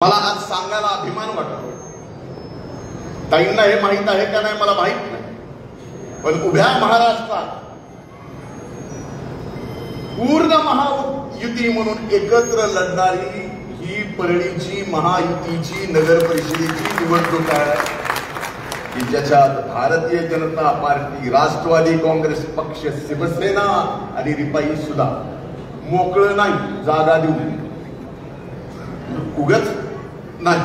मला आज सांगायला अभिमान वाटतो। ताईंना हे माहित आहे का नाही मला माहित नाही, पण उभ्या महाराष्ट्रात पूर्ण महायुती म्हणून एकत्र लढणारी ही परळीची महायुतीची नगर परिषदेची निवडणूक आहे की ज्याच्यात भारतीय जनता पार्टी, राष्ट्रवादी काँग्रेस पक्ष, शिवसेना आणि रिपाई सुद्धा मोकळं नाही जागा देऊन उगच नाही।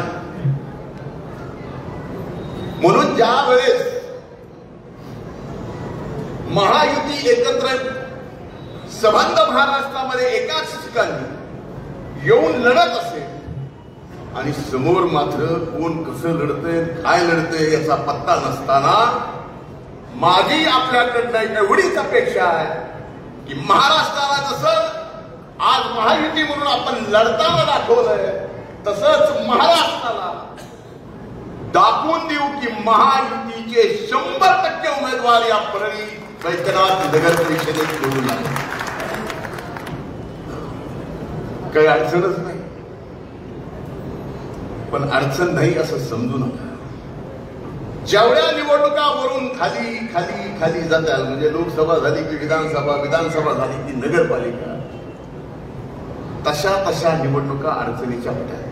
म्हणून ज्या वेळेस महायुती एकत्र संबंध महाराष्ट्रामध्ये एकाच ठिकाणी येऊन लढत असेल आणि समोर मात्र कोण कसं लढतंय काय लढतंय याचा पत्ता नसताना माझी आपल्याकडनं एवढीच अपेक्षा आहे की महाराष्ट्राला जसं आज महायुती म्हणून आपण लढताना दाखवलंय तसंच महाराष्ट्राला दाखवून देऊ की महायुतीचे 100% उमेदवार या परळी वैद्यनाथ नगर परिषदेत निवडून आले। काही अडचणच नाही, पण अडचण नाही असं समजू नका। जेवढ्या निवडणुकावरून खाली खाली खाली जातात, म्हणजे लोकसभा झाली की विधानसभा, विधानसभा झाली की नगरपालिका, तशा तशा निवडणुका अडचणीच्या होत्या।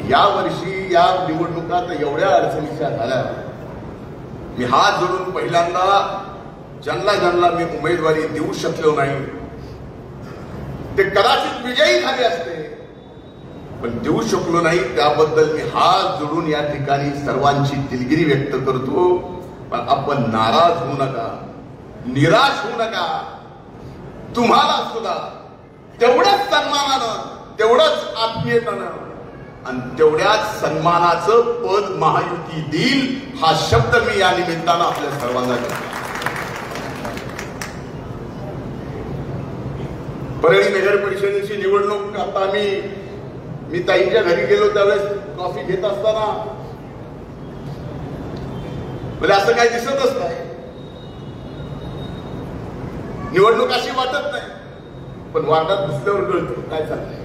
या वर्षी या निवडणुकात एवढ्या अडचणीच्या झाल्या, मी हात जोडून पहिल्यांदा ज्यांना मी उमेदवारी देऊ शकलो नाही ते कदाचित विजयी झाले असते, पण देऊ शकलो नाही त्याबद्दल मी हात जोडून या ठिकाणी सर्वांची दिलगिरी व्यक्त करतो। पण आपण नाराज होऊ नका, निराश होऊ नका। तुम्हाला सुद्धा तेवढ्याच सन्मानानं, तेवढंच आत्मीयतेनं आणि तेवढ्याच सन्मानाचं पद महायुती देईल हा शब्द मी या निमित्तानं आपल्या सर्वांना देतो। परळी नगर परिषदेची निवडणूक आता मी ताईंच्या घरी गेलो त्यावेळेस कॉफी घेत असताना म्हणजे असं काही दिसतच नाही, निवडणूक अशी वाटत नाही, पण वाटात दुसऱ्यावर कळतं काय चाललंय।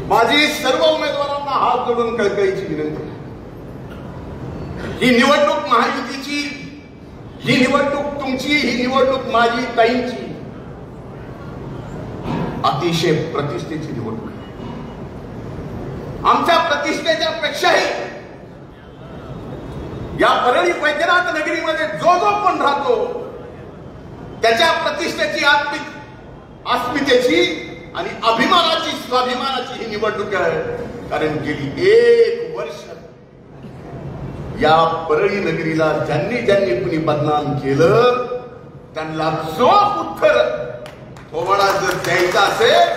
माझी सर्व उमेदवारांना हात जोडून कळकळीची विनंती, ही निवडणूक महायुतीची, ही निवडणूक तुमची, ही निवडणूक माझी, ताईंची अतिशय प्रतिष्ठेची निवडणूक आहे। आमच्या प्रतिष्ठेच्या पेक्षाही या परळी वैद्यनाथ नगरीमध्ये जो पण राहतो त्याच्या प्रतिष्ठेची, अस्मितेची आणि अभिमानाची, स्वाभिमानाची ही निवडणूक आहे। कारण गेली 1 वर्ष या परळी नगरीला ज्यांनी कुणी बदनाम केलं त्यांना जो उत्तर थोबाडा जर द्यायचा असेल।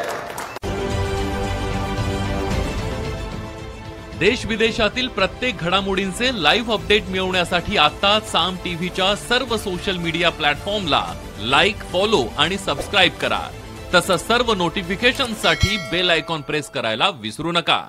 देश विदेशातील प्रत्येक घडामोडींचे लाईव्ह अपडेट मिळवण्यासाठी आता साम टीव्हीच्या सर्व सोशल मीडिया प्लॅटफॉर्मला लाईक, फॉलो आणि सबस्क्राईब करा। तसंच सर्व नोटिफिकेशनसाठी बेल आयकॉन प्रेस करायला विसरू नका।